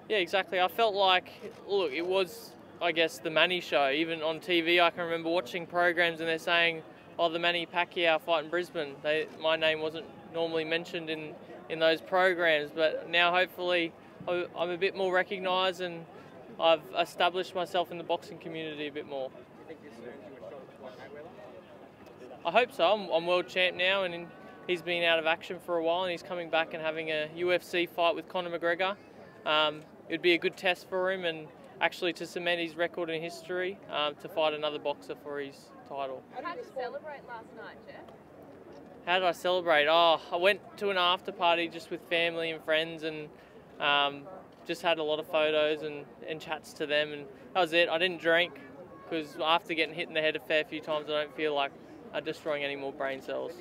Yeah, exactly. I felt like, look, it was, I guess, the Manny show. Even on TV, I can remember watching programs and they're saying, oh, the Manny Pacquiao fight in Brisbane. My name wasn't normally mentioned in those programs, but now hopefully I'm a bit more recognised and I've established myself in the boxing community a bit more. I hope so. I'm world champ now, and he's been out of action for a while, and he's coming back and having a UFC fight with Conor McGregor. It'd be a good test for him, and actually to cement his record in history, to fight another boxer for his title. How did you celebrate last night, Jeff? How did I celebrate? Oh, I went to an after party just with family and friends, and just had a lot of photos and chats to them, and that was it. I didn't drink because after getting hit in the head a fair few times, I don't feel like destroying any more brain cells.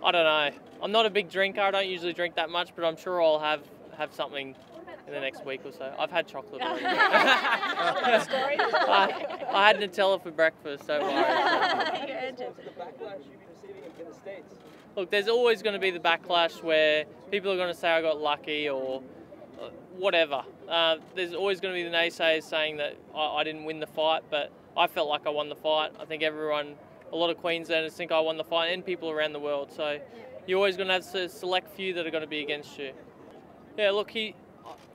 I don't know. I'm not a big drinker. I don't usually drink that much, but I'm sure I'll have something in the next week or so. I've had chocolate already. I had Nutella for breakfast, don't worry. Look, there's always going to be the backlash where people are going to say I got lucky or whatever. There's always going to be the naysayers saying that I didn't win the fight, but I felt like I won the fight. I think a lot of Queenslanders think I won the fight, and people around the world. So you're always going to have a select few that are going to be against you. Yeah, look,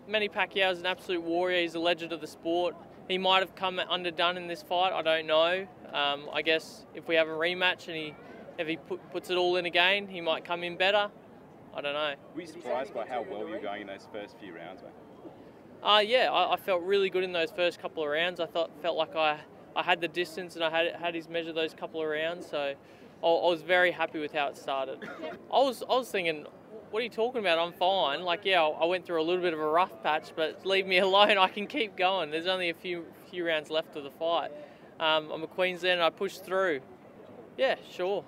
Manny Pacquiao is an absolute warrior. He's a legend of the sport. He might have come underdone in this fight. I don't know. I guess if we have a rematch and if he puts it all in again, he might come in better. I don't know. Were you surprised by how well you were going in those first few rounds, mate? Yeah, I felt really good in those first couple of rounds. I felt like I had the distance and I had his measure those couple of rounds, so I was very happy with how it started. I was thinking, what are you talking about? I'm fine. Like, yeah, I went through a little bit of a rough patch, but leave me alone. I can keep going. There's only a few rounds left of the fight. I'm a Queenslander. I pushed through. Yeah, sure.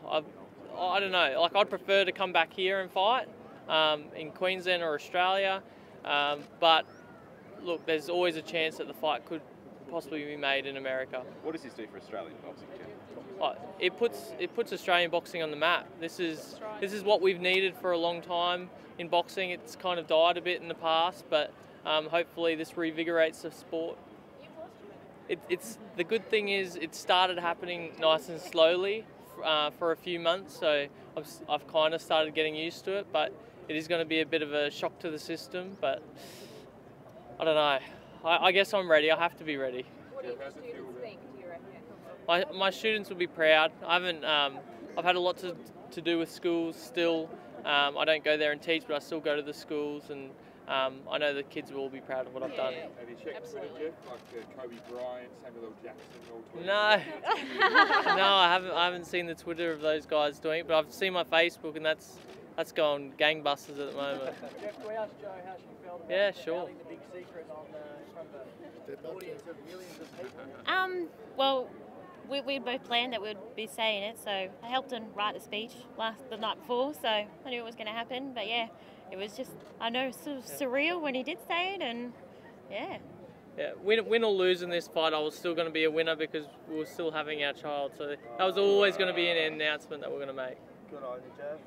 I don't know. Like, I'd prefer to come back here and fight in Queensland or Australia, but look, there's always a chance that the fight could possibly be made in America. What does this do for Australian boxing, Jim? It puts Australian boxing on the map. This is what we've needed for a long time in boxing. It's kind of died a bit in the past, but hopefully this revigorates the sport. It's the good thing is it started happening nice and slowly for a few months, so I've kind of started getting used to it. But it is going to be a bit of a shock to the system. But I don't know. I guess I'm ready. I have to be ready. What do your students think, do you reckon? My students will be proud. I've had a lot to do with schools still. I don't go there and teach, but I still go to the schools, and I know the kids will all be proud of what I've done. Have you checked Twitter, Jeff? Like Kobe Bryant, Samuel L. Jackson, all Twitter? No, I haven't seen the Twitter of those guys doing it, but I've seen my Facebook, and that's going gangbusters at the moment. Jeff, can we ask Jo how she felt about telling the big secret from the audience of millions of people? Well, we both planned that we'd be saying it, so I helped him write the speech the night before, so I knew it was going to happen. But yeah, it was just, I know, sort of surreal when he did say it, and yeah. Yeah, win or lose in this fight, I was still going to be a winner because we were still having our child. So that was always going to be an announcement that we're going to make. Good on you, Jeff.